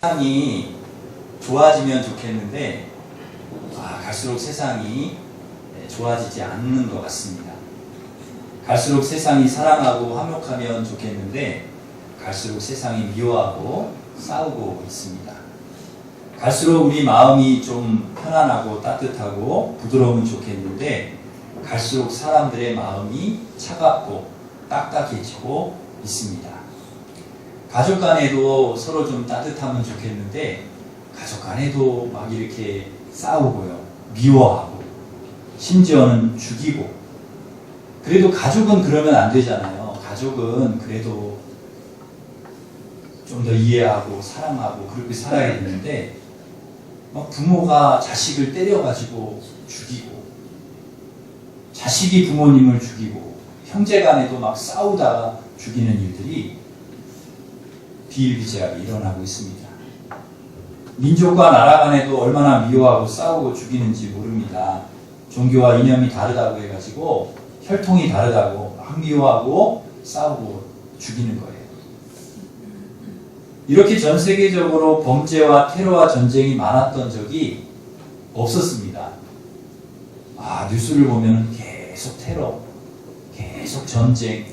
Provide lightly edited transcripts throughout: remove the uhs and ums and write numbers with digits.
세상이 좋아지면 좋겠는데 갈수록 세상이 좋아지지 않는 것 같습니다. 갈수록 세상이 사랑하고 화목하면 좋겠는데 갈수록 세상이 미워하고 싸우고 있습니다. 갈수록 우리 마음이 좀 편안하고 따뜻하고 부드러우면 좋겠는데 갈수록 사람들의 마음이 차갑고 딱딱해지고 있습니다. 가족 간에도 서로 좀 따뜻하면 좋겠는데 가족 간에도 막 이렇게 싸우고요. 미워하고 심지어는 죽이고. 그래도 가족은 그러면 안 되잖아요. 가족은 그래도 좀 더 이해하고 사랑하고 그렇게 살아야 되는데 막 부모가 자식을 때려가지고 죽이고 자식이 부모님을 죽이고 형제 간에도 막 싸우다가 죽이는 일들이 비일비재하게 일어나고 있습니다. 민족과 나라 간에도 얼마나 미워하고 싸우고 죽이는지 모릅니다. 종교와 이념이 다르다고 해가지고 혈통이 다르다고 막 미워하고 싸우고 죽이는 거예요. 이렇게 전 세계적으로 범죄와 테러와 전쟁이 많았던 적이 없었습니다. 뉴스를 보면 계속 테러, 계속 전쟁,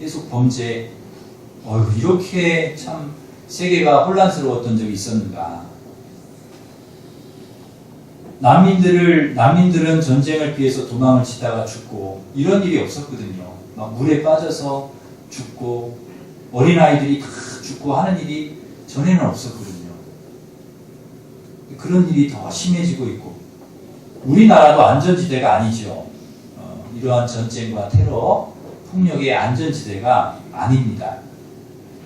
계속 범죄, 이렇게 참 세계가 혼란스러웠던 적이 있었는가. 난민들은 전쟁을 피해서 도망을 치다가 죽고 이런 일이 없었거든요. 막 물에 빠져서 죽고 어린아이들이 다 죽고 하는 일이 전에는 없었거든요. 그런 일이 더 심해지고 있고 우리나라도 안전지대가 아니죠. 이러한 전쟁과 테러, 폭력의 안전지대가 아닙니다.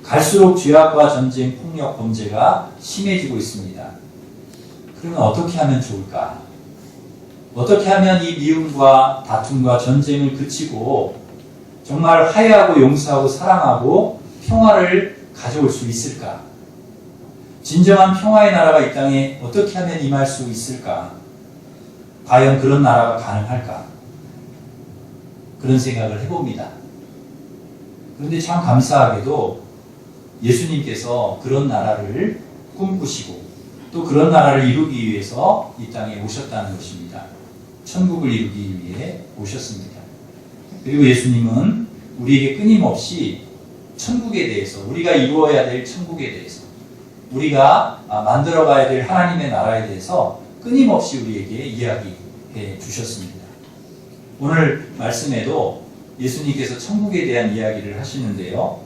갈수록 죄악과 전쟁, 폭력, 범죄가 심해지고 있습니다. 그러면 어떻게 하면 좋을까? 어떻게 하면 이 미움과 다툼과 전쟁을 그치고 정말 화해하고 용서하고 사랑하고 평화를 가져올 수 있을까? 진정한 평화의 나라가 이 땅에 어떻게 하면 임할 수 있을까? 과연 그런 나라가 가능할까? 그런 생각을 해봅니다. 그런데 참 감사하게도 예수님께서 그런 나라를 꿈꾸시고 또 그런 나라를 이루기 위해서 이 땅에 오셨다는 것입니다. 천국을 이루기 위해 오셨습니다. 그리고 예수님은 우리에게 끊임없이 천국에 대해서, 우리가 이루어야 될 천국에 대해서, 우리가 만들어가야 될 하나님의 나라에 대해서 끊임없이 우리에게 이야기해 주셨습니다. 오늘 말씀에도 예수님께서 천국에 대한 이야기를 하시는데요.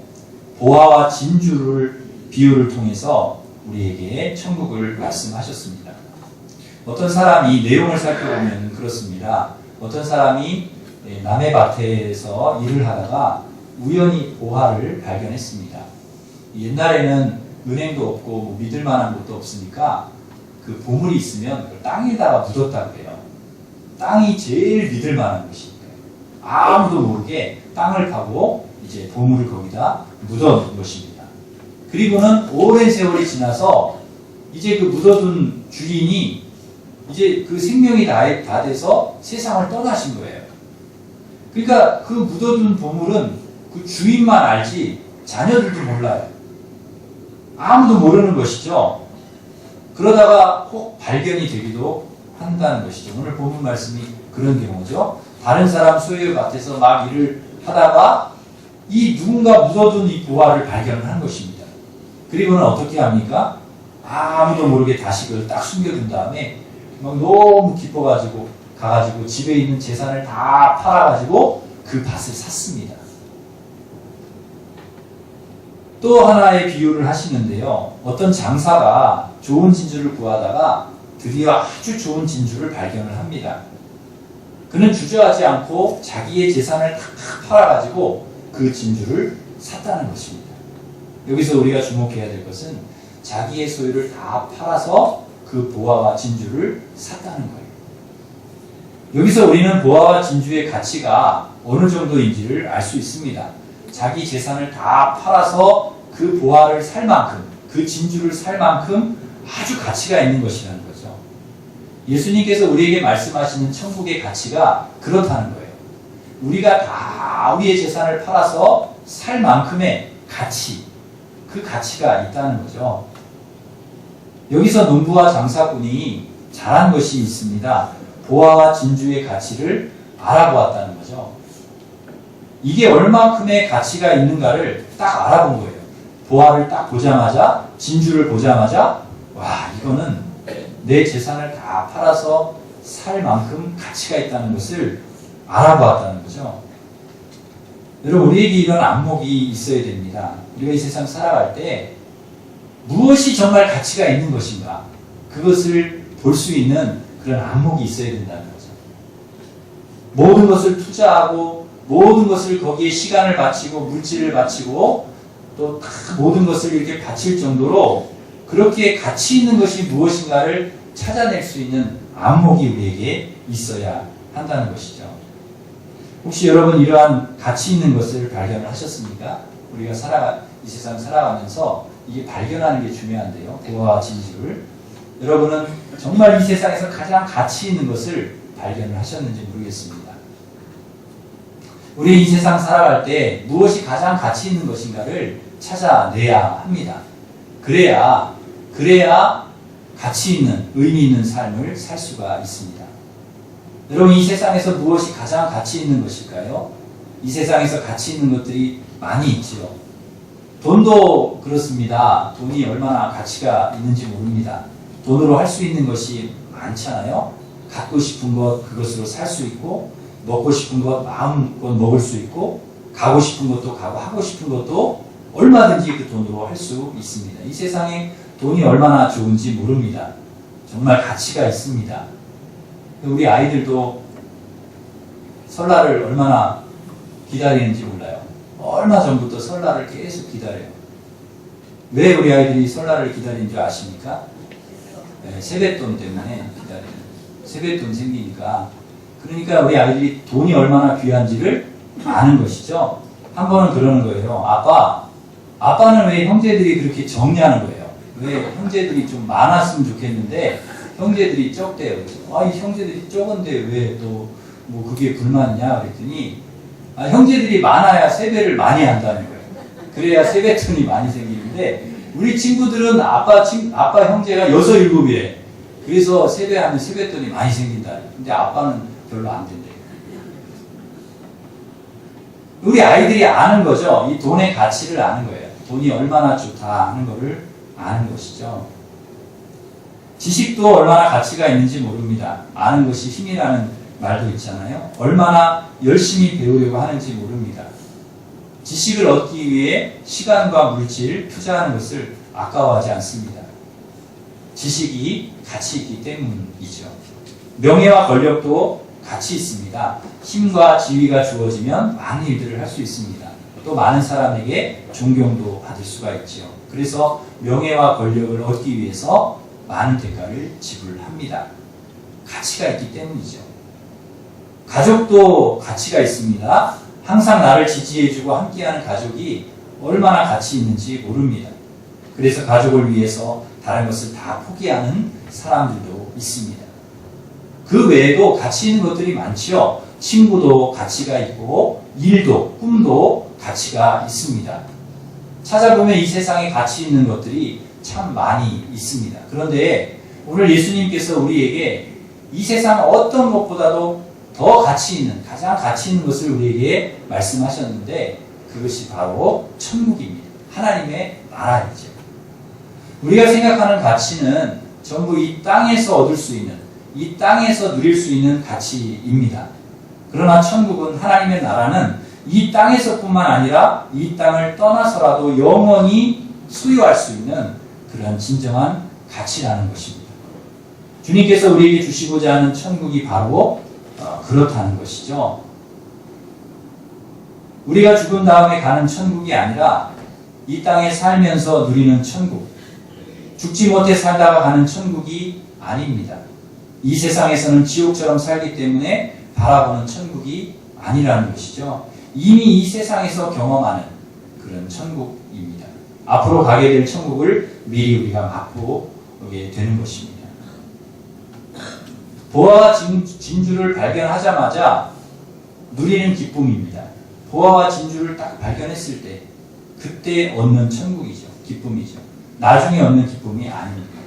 보화와 진주를 비유를 통해서 우리에게 천국을 말씀하셨습니다. 어떤 사람이 내용을 살펴보면 그렇습니다. 어떤 사람이 남의 밭에서 일을 하다가 우연히 보화를 발견했습니다. 옛날에는 은행도 없고 믿을 만한 곳도 없으니까 그 보물이 있으면 그 땅에다가 묻었다고 해요. 땅이 제일 믿을 만한 곳이니까요. 아무도 모르게 땅을 파고 이제 보물을 거기다 묻어둔 것입니다. 그리고는 오랜 세월이 지나서 이제 그 묻어둔 주인이 이제 그 생명이 다 돼서 세상을 떠나신 거예요. 그러니까 그 묻어둔 보물은 그 주인만 알지 자녀들도 몰라요. 아무도 모르는 것이죠. 그러다가 혹 발견이 되기도 한다는 것이죠. 오늘 본문 말씀이 그런 경우죠. 다른 사람 소유의 밭에서 막 일을 하다가 이 누군가 묻어둔 이 보화를 발견을 한 것입니다. 그리고는 어떻게 합니까? 아무도 모르게 다시 딱 숨겨둔 다음에 막 너무 기뻐가지고 가가지고 집에 있는 재산을 다 팔아가지고 그 밭을 샀습니다. 또 하나의 비유를 하시는데요. 어떤 장사가 좋은 진주를 구하다가 드디어 아주 좋은 진주를 발견을 합니다. 그는 주저하지 않고 자기의 재산을 다 팔아가지고 그 진주를 샀다는 것입니다. 여기서 우리가 주목해야 될 것은 자기의 소유를 다 팔아서 그 보화와 진주를 샀다는 거예요. 여기서 우리는 보화와 진주의 가치가 어느 정도인지를 알 수 있습니다. 자기 재산을 다 팔아서 그 보화를 살 만큼, 그 진주를 살 만큼 아주 가치가 있는 것이라는 거죠. 예수님께서 우리에게 말씀하시는 천국의 가치가 그렇다는 거예요. 우리가 다 우리의 재산을 팔아서 살 만큼의 가치, 그 가치가 있다는 거죠. 여기서 농부와 장사꾼이 잘한 것이 있습니다. 보화와 진주의 가치를 알아보았다는 거죠. 이게 얼마큼의 가치가 있는가를 딱 알아본 거예요. 보화를 딱 보자마자, 진주를 보자마자, 와, 이거는 내 재산을 다 팔아서 살 만큼 가치가 있다는 것을 알아보았다는 거죠. 여러분, 우리에게 이런 안목이 있어야 됩니다. 우리가 이 세상 살아갈 때 무엇이 정말 가치가 있는 것인가, 그것을 볼 수 있는 그런 안목이 있어야 된다는 거죠. 모든 것을 투자하고 모든 것을 거기에 시간을 바치고 물질을 바치고 또 모든 것을 이렇게 바칠 정도로 그렇게 가치 있는 것이 무엇인가를 찾아낼 수 있는 안목이 우리에게 있어야 한다는 것이죠. 혹시 여러분 이러한 가치 있는 것을 발견을 하셨습니까? 우리가 이 세상 살아가면서 이게 발견하는 게 중요한데요. 보화와 진주를. 여러분은 정말 이 세상에서 가장 가치 있는 것을 발견을 하셨는지 모르겠습니다. 우리 이 세상 살아갈 때 무엇이 가장 가치 있는 것인가를 찾아내야 합니다. 그래야 가치 있는, 의미 있는 삶을 살 수가 있습니다. 여러분, 이 세상에서 무엇이 가장 가치 있는 것일까요? 이 세상에서 가치 있는 것들이 많이 있지요. 돈도 그렇습니다. 돈이 얼마나 가치가 있는지 모릅니다. 돈으로 할 수 있는 것이 많잖아요. 갖고 싶은 것, 그것으로 살 수 있고, 먹고 싶은 것 마음껏 먹을 수 있고, 가고 싶은 것도 가고, 하고 싶은 것도 얼마든지 그 돈으로 할 수 있습니다. 이 세상에 돈이 얼마나 좋은지 모릅니다. 정말 가치가 있습니다. 우리 아이들도 설날을 얼마나 기다리는지 몰라요. 얼마 전부터 설날을 계속 기다려요. 왜 우리 아이들이 설날을 기다리는 줄 아십니까? 네, 세뱃돈 때문에 기다려요. 세뱃돈 생기니까. 그러니까 우리 아이들이 돈이 얼마나 귀한지를 아는 것이죠. 한 번은 그러는 거예요. 아빠는 왜 형제들이 그렇게 정리하는 거예요? 왜 형제들이 좀 많았으면 좋겠는데 형제들이 적대요. 이 형제들이 적은데 왜 또 뭐 그게 불만이냐 그랬더니 형제들이 많아야 세배를 많이 한다는 거예요. 그래야 세뱃돈이 많이 생기는데 우리 친구들은 아빠 형제가 6, 7이래. 그래서 세배하면 세뱃돈이 많이 생긴다. 근데 아빠는 별로 안 된대요. 우리 아이들이 아는 거죠. 이 돈의 가치를 아는 거예요. 돈이 얼마나 좋다 하는 거를 아는 것이죠. 지식도 얼마나 가치가 있는지 모릅니다. 아는 것이 힘이라는 말도 있잖아요. 얼마나 열심히 배우려고 하는지 모릅니다. 지식을 얻기 위해 시간과 물질, 투자하는 것을 아까워하지 않습니다. 지식이 가치 있기 때문이죠. 명예와 권력도 가치 있습니다. 힘과 지위가 주어지면 많은 일들을 할 수 있습니다. 또 많은 사람에게 존경도 받을 수가 있죠. 그래서 명예와 권력을 얻기 위해서 많은 대가를 지불합니다. 가치가 있기 때문이죠. 가족도 가치가 있습니다. 항상 나를 지지해주고 함께하는 가족이 얼마나 가치 있는지 모릅니다. 그래서 가족을 위해서 다른 것을 다 포기하는 사람들도 있습니다. 그 외에도 가치 있는 것들이 많지요. 친구도 가치가 있고 일도, 꿈도 가치가 있습니다. 찾아보면 이 세상에 가치 있는 것들이 참 많이 있습니다. 그런데 오늘 예수님께서 우리에게 이 세상 어떤 것보다도 더 가치 있는, 가장 가치 있는 것을 우리에게 말씀하셨는데 그것이 바로 천국입니다. 하나님의 나라이죠. 우리가 생각하는 가치는 전부 이 땅에서 얻을 수 있는, 이 땅에서 누릴 수 있는 가치입니다. 그러나 천국은, 하나님의 나라는 이 땅에서뿐만 아니라 이 땅을 떠나서라도 영원히 소유할 수 있는 그런 진정한 가치라는 것입니다. 주님께서 우리에게 주시고자 하는 천국이 바로 그렇다는 것이죠. 우리가 죽은 다음에 가는 천국이 아니라 이 땅에 살면서 누리는 천국, 죽지 못해 살다가 가는 천국이 아닙니다. 이 세상에서는 지옥처럼 살기 때문에 바라보는 천국이 아니라는 것이죠. 이미 이 세상에서 경험하는 그런 천국입니다. 앞으로 가게 될 천국을 미리 우리가 맛보게 되는 것입니다. 보화와 진주를 발견하자마자 누리는 기쁨입니다. 보화와 진주를 딱 발견했을 때 그때 얻는 천국이죠. 기쁨이죠. 나중에 얻는 기쁨이 아닙니다.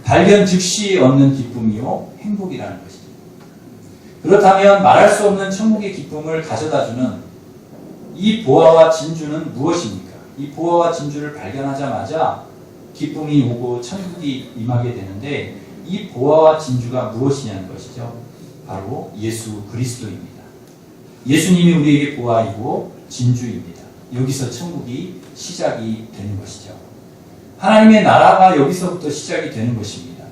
발견 즉시 얻는 기쁨이요 행복이라는 것이죠. 그렇다면 말할 수 없는 천국의 기쁨을 가져다주는 이 보화와 진주는 무엇입니까? 이 보화와 진주를 발견하자마자 기쁨이 오고 천국이 임하게 되는데 이 보화와 진주가 무엇이냐는 것이죠. 바로 예수 그리스도입니다. 예수님이 우리에게 보화이고 진주입니다. 여기서 천국이 시작이 되는 것이죠. 하나님의 나라가 여기서부터 시작이 되는 것입니다.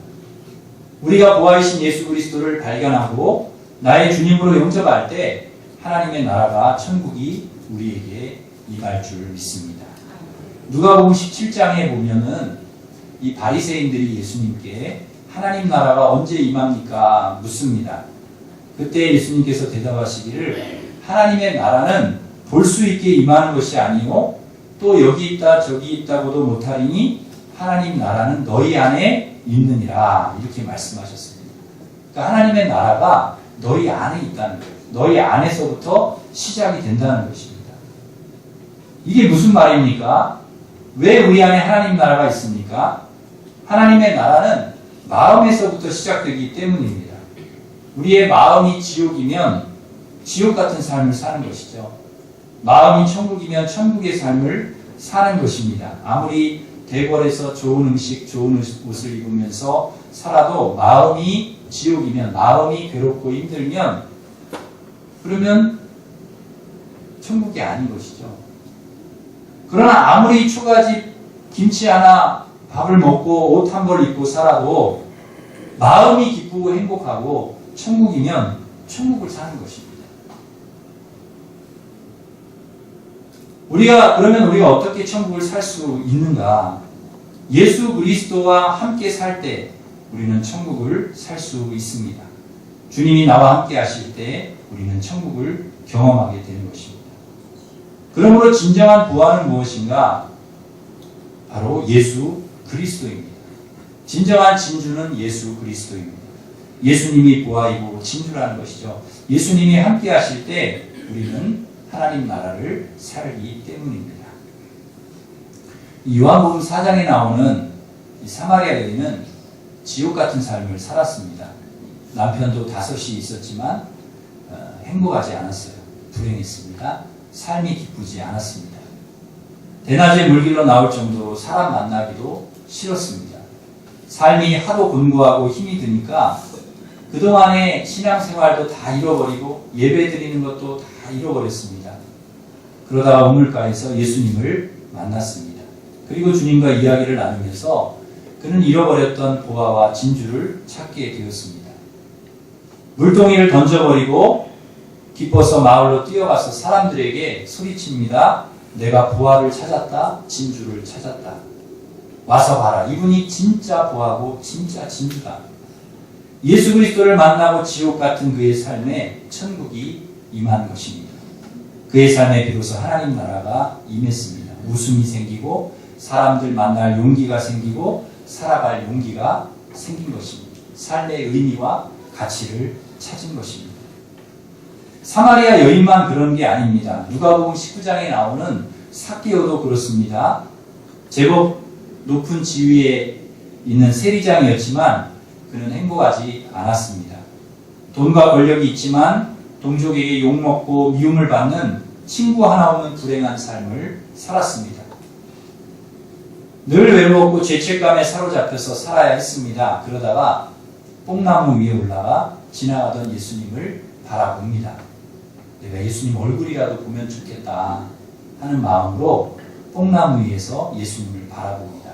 우리가 보화이신 예수 그리스도를 발견하고 나의 주님으로 영접할 때 하나님의 나라가 천국이 우리에게 임할 줄 믿습니다. 누가복음 17장에 보면은 이 바리새인들이 예수님께 하나님 나라가 언제 임합니까? 묻습니다. 그때 예수님께서 대답하시기를 하나님의 나라는 볼 수 있게 임하는 것이 아니요 또 여기 있다 저기 있다고도 못하리니 하나님 나라는 너희 안에 있느니라 이렇게 말씀하셨습니다. 그러니까 하나님의 나라가 너희 안에 있다는 거예요. 너희 안에서부터 시작이 된다는 것입니다. 이게 무슨 말입니까? 왜 우리 안에 하나님 나라가 있습니까? 하나님의 나라는 마음에서부터 시작되기 때문입니다. 우리의 마음이 지옥이면 지옥 같은 삶을 사는 것이죠. 마음이 천국이면 천국의 삶을 사는 것입니다. 아무리 대궐에서 좋은 음식, 좋은 옷을 입으면서 살아도 마음이 지옥이면, 마음이 괴롭고 힘들면 그러면 천국이 아닌 것이죠. 그러나 아무리 초가집 김치 하나 밥을 먹고 옷 한 벌 입고 살아도 마음이 기쁘고 행복하고 천국이면 천국을 사는 것입니다. 그러면 우리가 어떻게 천국을 살 수 있는가? 예수 그리스도와 함께 살 때 우리는 천국을 살 수 있습니다. 주님이 나와 함께 하실 때 우리는 천국을 경험하게 되는 것입니다. 그러므로 진정한 부활은 무엇인가? 바로 예수 그리스도입니다. 진정한 진주는 예수 그리스도입니다. 예수님이 부활이고 진주라는 것이죠. 예수님이 함께 하실 때 우리는 하나님 나라를 살기 때문입니다. 요한복음 4장에 나오는 이 사마리아 여인은 지옥 같은 삶을 살았습니다. 남편도 5이 있었지만 행복하지 않았어요. 불행했습니다. 삶이 기쁘지 않았습니다. 대낮에 물길로 나올 정도로 사람 만나기도 싫었습니다. 삶이 하도 곤고하고 힘이 드니까 그동안의 신앙생활도 다 잃어버리고 예배드리는 것도 다 잃어버렸습니다. 그러다가 우물가에서 예수님을 만났습니다. 그리고 주님과 이야기를 나누면서 그는 잃어버렸던 보화와 진주를 찾게 되었습니다. 물동이를 던져버리고 기뻐서 마을로 뛰어가서 사람들에게 소리칩니다. 내가 보화를 찾았다. 진주를 찾았다. 와서 봐라. 이분이 진짜 보화고 진짜 진주다. 예수 그리스도를 만나고 지옥 같은 그의 삶에 천국이 임한 것입니다. 그의 삶에 비로소 하나님 나라가 임했습니다. 웃음이 생기고 사람들 만날 용기가 생기고 살아갈 용기가 생긴 것입니다. 삶의 의미와 가치를 찾은 것입니다. 사마리아 여인만 그런 게 아닙니다. 누가복음 19장에 나오는 삭개오도 그렇습니다. 제법 높은 지위에 있는 세리장이었지만 그는 행복하지 않았습니다. 돈과 권력이 있지만 동족에게 욕먹고 미움을 받는 친구 하나 없는 불행한 삶을 살았습니다. 늘 외로웠고 죄책감에 사로잡혀서 살아야 했습니다. 그러다가 뽕나무 위에 올라가 지나가던 예수님을 바라봅니다. 내가 예수님 얼굴이라도 보면 좋겠다 하는 마음으로 뽕나무 위에서 예수님을 바라봅니다.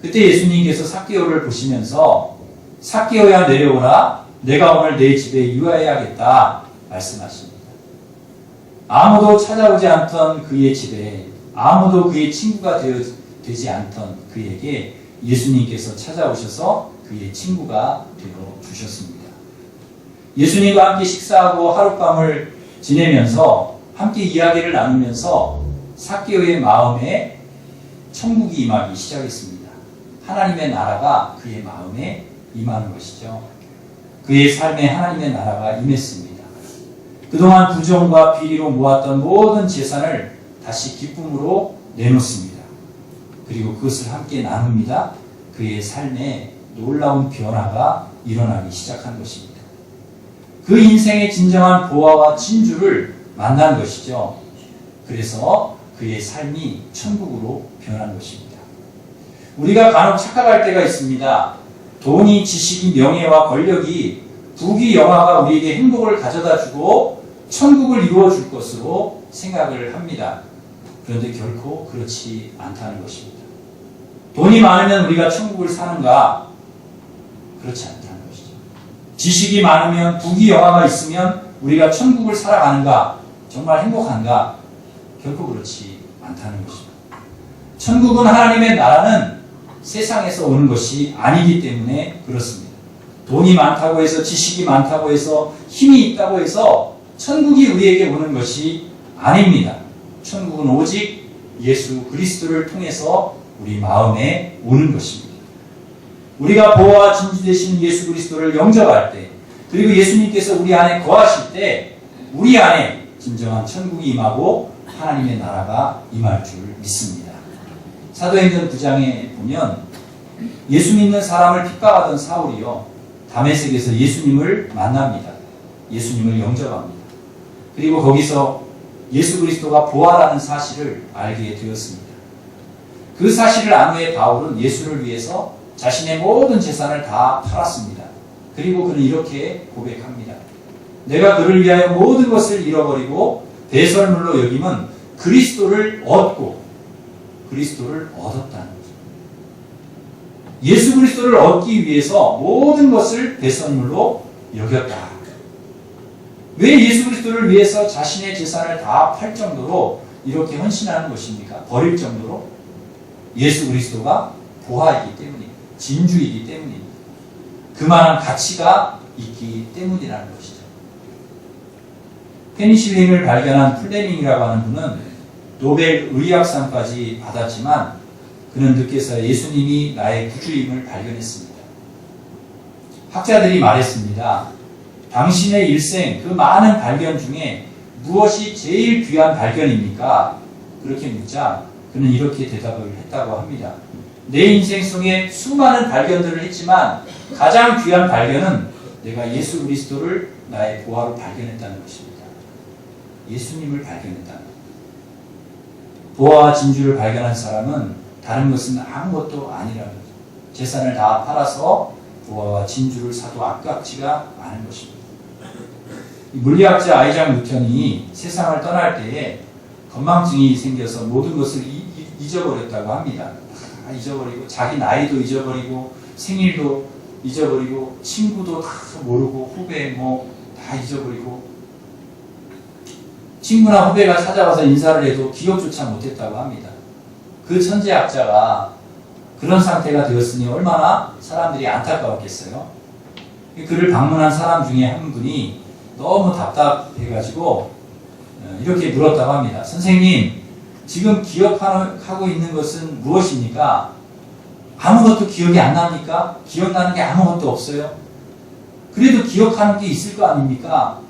그때 예수님께서 삭개오를 보시면서 삭개오야 내려오라. 내가 오늘 내 집에 유하해야겠다 말씀하십니다. 아무도 찾아오지 않던 그의 집에 아무도 그의 친구가 되지 않던 그에게 예수님께서 찾아오셔서 그의 친구가 되어 주셨습니다. 예수님과 함께 식사하고 하룻밤을 지내면서 함께 이야기를 나누면서 삭개오의 마음에 천국이 임하기 시작했습니다. 하나님의 나라가 그의 마음에 임하는 것이죠. 그의 삶에 하나님의 나라가 임했습니다. 그동안 부정과 비리로 모았던 모든 재산을 다시 기쁨으로 내놓습니다. 그리고 그것을 함께 나눕니다. 그의 삶에 놀라운 변화가 일어나기 시작한 것입니다. 그 인생의 진정한 보화와 진주를 만난 것이죠. 그래서 그의 삶이 천국으로 변한 것입니다. 우리가 간혹 착각할 때가 있습니다. 돈이, 지식이, 명예와 권력이, 부귀, 영화가 우리에게 행복을 가져다 주고 천국을 이루어 줄 것으로 생각을 합니다. 그런데 결코 그렇지 않다는 것입니다. 돈이 많으면 우리가 천국을 사는가? 그렇지 않다는 것이죠. 지식이 많으면, 부귀, 영화가 있으면 우리가 천국을 살아가는가? 정말 행복한가? 결코 그렇지 않다는 것입니다. 천국은, 하나님의 나라는 세상에서 오는 것이 아니기 때문에 그렇습니다. 돈이 많다고 해서, 지식이 많다고 해서, 힘이 있다고 해서 천국이 우리에게 오는 것이 아닙니다. 천국은 오직 예수 그리스도를 통해서 우리 마음에 오는 것입니다. 우리가 보화와 진주 되신 예수 그리스도를 영접할 때, 그리고 예수님께서 우리 안에 거하실 때 우리 안에 진정한 천국이 임하고 하나님의 나라가 임할 줄 믿습니다. 사도행전 9장에 보면 예수 믿는 사람을 핍박하던 사울이요, 다메섹에서 예수님을 만납니다. 예수님을 영접합니다. 그리고 거기서 예수 그리스도가 보화라는 사실을 알게 되었습니다. 그 사실을 안 후에 바울은 예수를 위해서 자신의 모든 재산을 다 팔았습니다. 그리고 그는 이렇게 고백합니다. 내가 그를 위하여 모든 것을 잃어버리고 배설물로 여김은 그리스도를 얻고 그리스도를 얻었다는 거죠. 예수 그리스도를 얻기 위해서 모든 것을 배설물로 여겼다. 왜 예수 그리스도를 위해서 자신의 재산을 다 팔 정도로 이렇게 헌신하는 것입니까? 버릴 정도로? 예수 그리스도가 보화이기 때문입니다. 진주이기 때문입니다. 그만한 가치가 있기 때문이라는 것이죠. 페니실린을 발견한 플레밍이라고 하는 분은 노벨 의학상까지 받았지만 그는 늦게서 예수님이 나의 구주임을 발견했습니다. 학자들이 말했습니다. 당신의 일생 그 많은 발견 중에 무엇이 제일 귀한 발견입니까? 그렇게 묻자 그는 이렇게 대답을 했다고 합니다. 내 인생 속에 수많은 발견들을 했지만 가장 귀한 발견은 내가 예수 그리스도를 나의 보화로 발견했다는 것입니다. 예수님을 발견했다는 것입니다. 보화와 진주를 발견한 사람은 다른 것은 아무것도 아니라는 거죠. 재산을 다 팔아서 보화와 진주를 사도 아깝지가 않은 것입니다. 물리학자 아이작 뉴턴이 세상을 떠날 때에 건망증이 생겨서 모든 것을 잊어버렸다고 합니다. 다 잊어버리고 자기 나이도 잊어버리고 생일도 잊어버리고 친구도 다 모르고 후배 다 잊어버리고 친구나 후배가 찾아와서 인사를 해도 기억조차 못했다고 합니다. 그 천재학자가 그런 상태가 되었으니 얼마나 사람들이 안타까웠겠어요. 그를 방문한 사람 중에 한 분이 너무 답답해가지고 이렇게 물었다고 합니다. 선생님, 지금 기억하고 있는 것은 무엇입니까? 아무것도 기억이 안 납니까? 기억나는 게 아무것도 없어요? 그래도 기억하는 게 있을 거 아닙니까?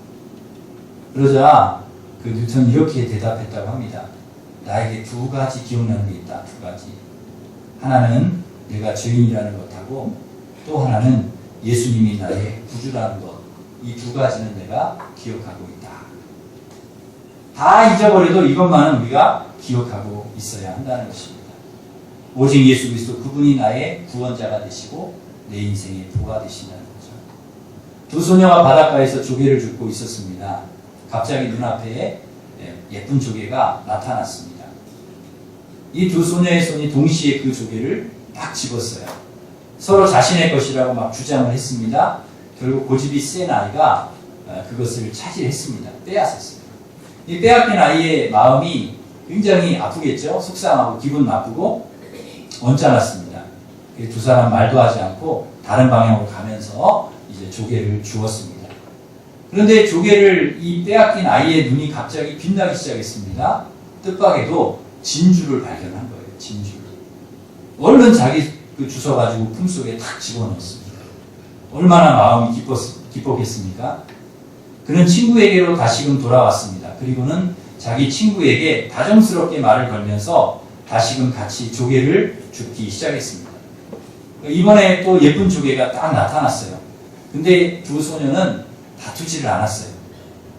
그러자 그 뉴턴이 이렇게 대답했다고 합니다. 나에게 두 가지 기억나는 게 있다. 두 가지. 하나는 내가 죄인이라는 것하고 또 하나는 예수님이 나의 구주라는 것. 이 두 가지는 내가 기억하고 있다. 다 잊어버려도 이것만은 우리가 기억하고 있어야 한다는 것입니다. 오직 예수 그리스도 그분이 나의 구원자가 되시고 내 인생의 보가 되신다는 거죠. 두 소녀가 바닷가에서 조개를 줍고 있었습니다. 갑자기 눈앞에 예쁜 조개가 나타났습니다. 이 두 소녀의 손이 동시에 그 조개를 딱 집었어요. 서로 자신의 것이라고 막 주장을 했습니다. 결국 고집이 센 아이가 그것을 차지했습니다. 빼앗았습니다. 이 빼앗긴 아이의 마음이 굉장히 아프겠죠. 속상하고 기분 나쁘고 언짢았습니다. 두 사람 말도 하지 않고 다른 방향으로 가면서 이제 조개를 주었습니다. 그런데 조개를 이 빼앗긴 아이의 눈이 갑자기 빛나기 시작했습니다. 뜻밖에도 진주를 발견한 거예요. 진주를. 얼른 자기 그 주워가지고 품속에 탁 집어넣었습니다. 얼마나 마음이 기뻤겠습니까? 그는 친구에게로 다시금 돌아왔습니다. 그리고는 자기 친구에게 다정스럽게 말을 걸면서 다시금 같이 조개를 줍기 시작했습니다. 이번에 또 예쁜 조개가 딱 나타났어요. 근데 두 소녀는 다투지를 않았어요.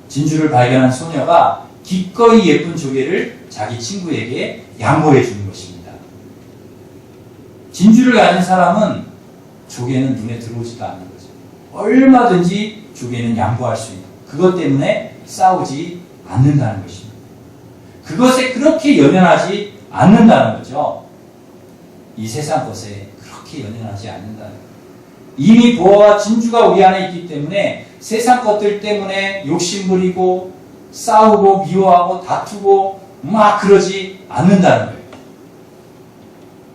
진주를 발견한 소녀가 기꺼이 예쁜 조개를 자기 친구에게 양보해 주는 것입니다. 진주를 가진 사람은 조개는 눈에 들어오지도 않는 거죠. 얼마든지 조개는 양보할 수 있는, 그것 때문에 싸우지 않는다는 것입니다. 그것에 그렇게 연연하지 않는다는 거죠. 이 세상 것에 그렇게 연연하지 않는다는 거예요. 이미 보화와 진주가 우리 안에 있기 때문에 세상 것들 때문에 욕심부리고 싸우고 미워하고 다투고 막 그러지 않는다는 거예요.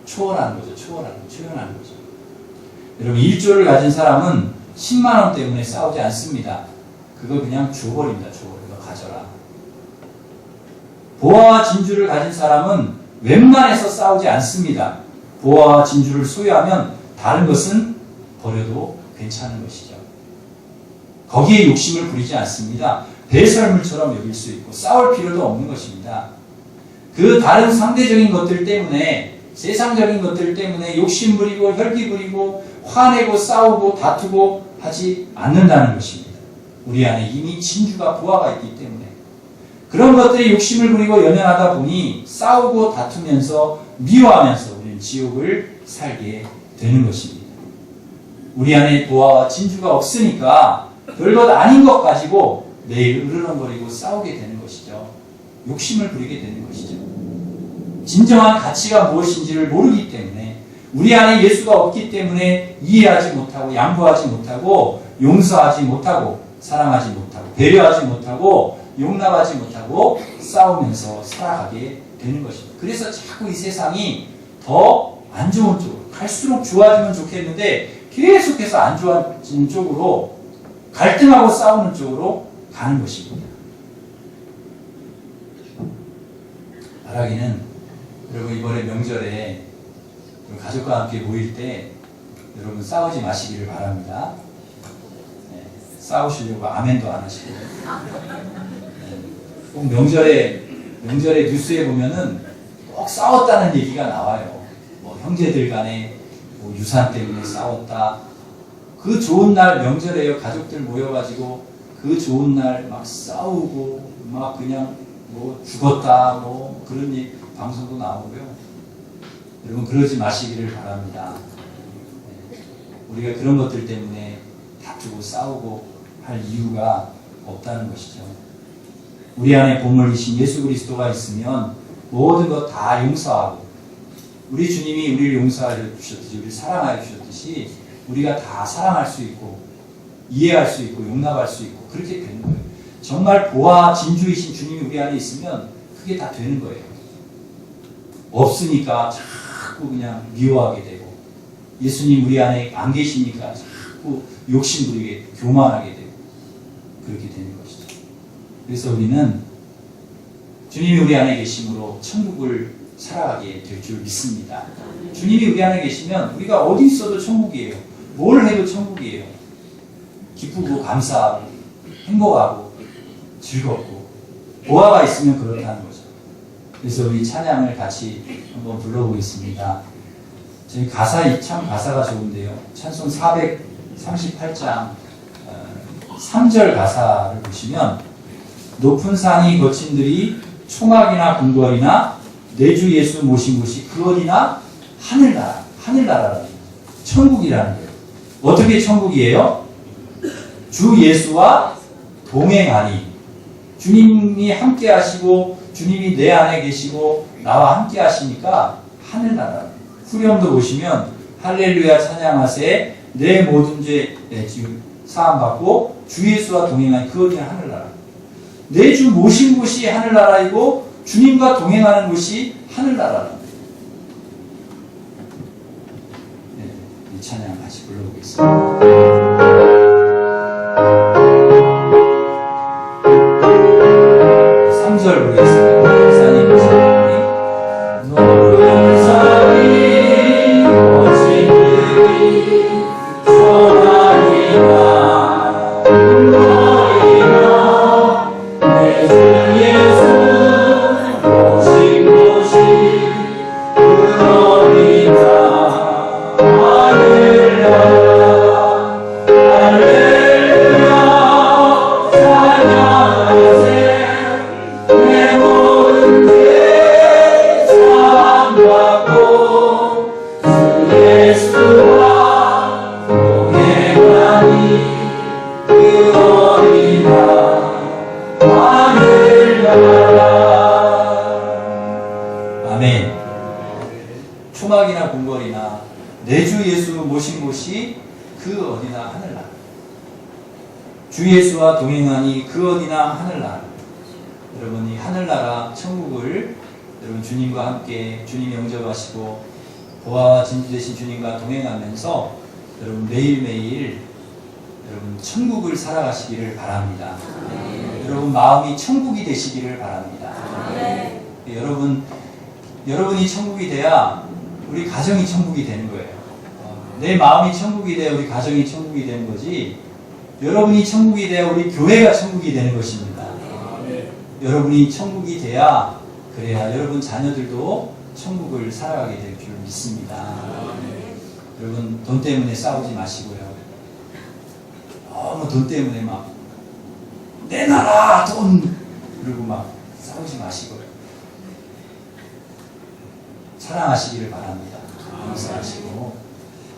초월하는 거죠. 초연하는 거죠. 여러분 1조를 가진 사람은 10만 원 때문에 싸우지 않습니다. 그거 그냥 줘버립니다. 이거 가져라. 보화와 진주를 가진 사람은 웬만해서 싸우지 않습니다. 보화와 진주를 소유하면 다른 것은 버려도 괜찮은 것이죠. 거기에 욕심을 부리지 않습니다. 배설물처럼 여길 수 있고 싸울 필요도 없는 것입니다. 그 다른 상대적인 것들 때문에, 세상적인 것들 때문에 욕심 부리고 혈기 부리고 화내고 싸우고 다투고 하지 않는다는 것입니다. 우리 안에 이미 진주가 보화가 있기 때문에 그런 것들이 욕심을 부리고 연연하다 보니 싸우고 다투면서 미워하면서 우리는 지옥을 살게 되는 것입니다. 우리 안에 보화와 진주가 없으니까 별것 아닌 것 가지고 매일 으르렁거리고 싸우게 되는 것이죠. 욕심을 부리게 되는 것이죠. 진정한 가치가 무엇인지를 모르기 때문에, 우리 안에 예수가 없기 때문에 이해하지 못하고 양보하지 못하고 용서하지 못하고 사랑하지 못하고 배려하지 못하고 용납하지 못하고 싸우면서 살아가게 되는 것입니다. 그래서 자꾸 이 세상이 더 안 좋은 쪽으로, 갈수록 좋아지면 좋겠는데 계속해서 안 좋아지는 쪽으로, 갈등하고 싸우는 쪽으로 가는 것입니다. 말하기는, 여러분 이번에 명절에 가족과 함께 모일 때 여러분 싸우지 마시기를 바랍니다. 네, 싸우시려고 아멘도 안 하시고, 꼭 명절에 뉴스에 보면은 꼭 싸웠다는 얘기가 나와요. 뭐 형제들 간에 뭐 유산 때문에 싸웠다. 그 좋은 날 명절에요. 가족들 모여가지고 그 좋은 날 막 싸우고 막 그냥 뭐 죽었다 뭐 그런 방송도 나오고요. 여러분 그러지 마시기를 바랍니다. 우리가 그런 것들 때문에 다투고 싸우고 할 이유가 없다는 것이죠. 우리 안에 보물이신 예수 그리스도가 있으면 모든 것 다 용서하고, 우리 주님이 우리를 용서하여 주셨듯이, 우리를 사랑하여 주셨듯이 우리가 다 사랑할 수 있고 이해할 수 있고 용납할 수 있고 그렇게 되는 거예요. 정말 보화 진주이신 주님이 우리 안에 있으면 그게 다 되는 거예요. 없으니까 자꾸 그냥 미워하게 되고, 예수님 우리 안에 안 계시니까 자꾸 욕심부리게 교만하게 되고 그렇게 되는 것이죠. 그래서 우리는 주님이 우리 안에 계심으로 천국을 살아가게 될 줄 믿습니다. 주님이 우리 안에 계시면 우리가 어디 있어도 천국이에요. 뭘 해도 천국이에요. 기쁘고 감사하고 행복하고 즐겁고 보화가 있으면 그렇다는 거죠. 그래서 우리 찬양을 같이 한번 불러보겠습니다. 저희 참 가사가 좋은데요. 찬송 438장 3절 가사를 보시면, 높은 산이 거친들이 총악이나 궁궐이나 내 주 예수 모신 곳이 그 어디나 하늘나라라는 거예요. 천국이라는 거예요. 어떻게 천국이에요? 주 예수와 동행하니, 주님이 함께 하시고 주님이 내 안에 계시고 나와 함께 하시니까 하늘나라. 후렴도 보시면 할렐루야 찬양하세 내 모든 죄 사함받고 주 예수와 동행하니 그 어디나 하늘나라. 내 주 모신 곳이 하늘나라이고 주님과 동행하는 곳이 하늘나라라는 거예요. 네, 이 찬양 같이 불러보겠습니다. 3절 보겠습니다. 목사님, 높은 산이 거친들이 총악이나 궁궐이나 내 주 예수 모신 곳이 그 어디나 오신 곳이 그 어디나 하늘나라. 주 예수와 동행하니 그 어디나 하늘나라. 여러분, 이 하늘나라 천국을 여러분 주님과 함께 주님 영접하시고 보아와 진주 되신 주님과 동행하면서 여러분 매일매일 여러분 천국을 살아가시기를 바랍니다. 여러분 마음이 천국이 되시기를 바랍니다. 여러분이 천국이 돼야 우리 가정이 천국이 되는 거예요. 내 마음이 천국이 돼야 우리 가정이 천국이 되는 거지, 여러분이 천국이 돼야 우리 교회가 천국이 되는 것입니다. 여러분이 천국이 돼야, 그래야 여러분 자녀들도 천국을 살아가게 될 줄 믿습니다. 여러분 돈 때문에 싸우지 마시고요. 너무 돈 때문에 막 내놔라 돈 그러고 막 싸우지 마시고요. 사랑하시기를 바랍니다. 감사하시고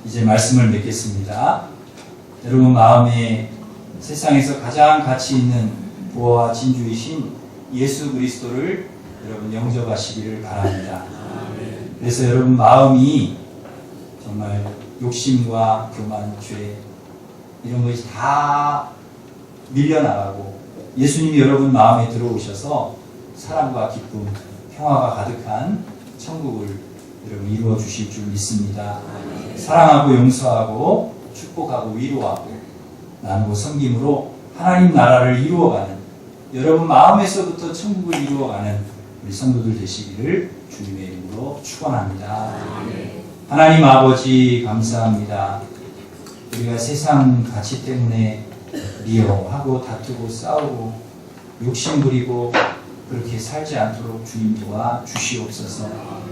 이제 말씀을 맺겠습니다. 여러분 마음에 세상에서 가장 가치 있는 보화와 진주이신 예수 그리스도를 여러분 영접하시기를 바랍니다. 그래서 여러분 마음이 정말 욕심과 교만, 죄 이런 것이 다 밀려나가고 예수님이 여러분 마음에 들어오셔서 사랑과 기쁨, 평화가 가득한 천국을 여러분 이루어 주실 줄 믿습니다. 사랑하고 용서하고 축복하고 위로하고 나누고 섬김으로 하나님 나라를 이루어가는, 여러분 마음에서부터 천국을 이루어가는 우리 성도들 되시기를 주님의 이름으로 축원합니다. 하나님 아버지 감사합니다. 우리가 세상 가치 때문에 미워하고 다투고 싸우고 욕심 부리고 그렇게 살지 않도록 주님 도와 주시옵소서.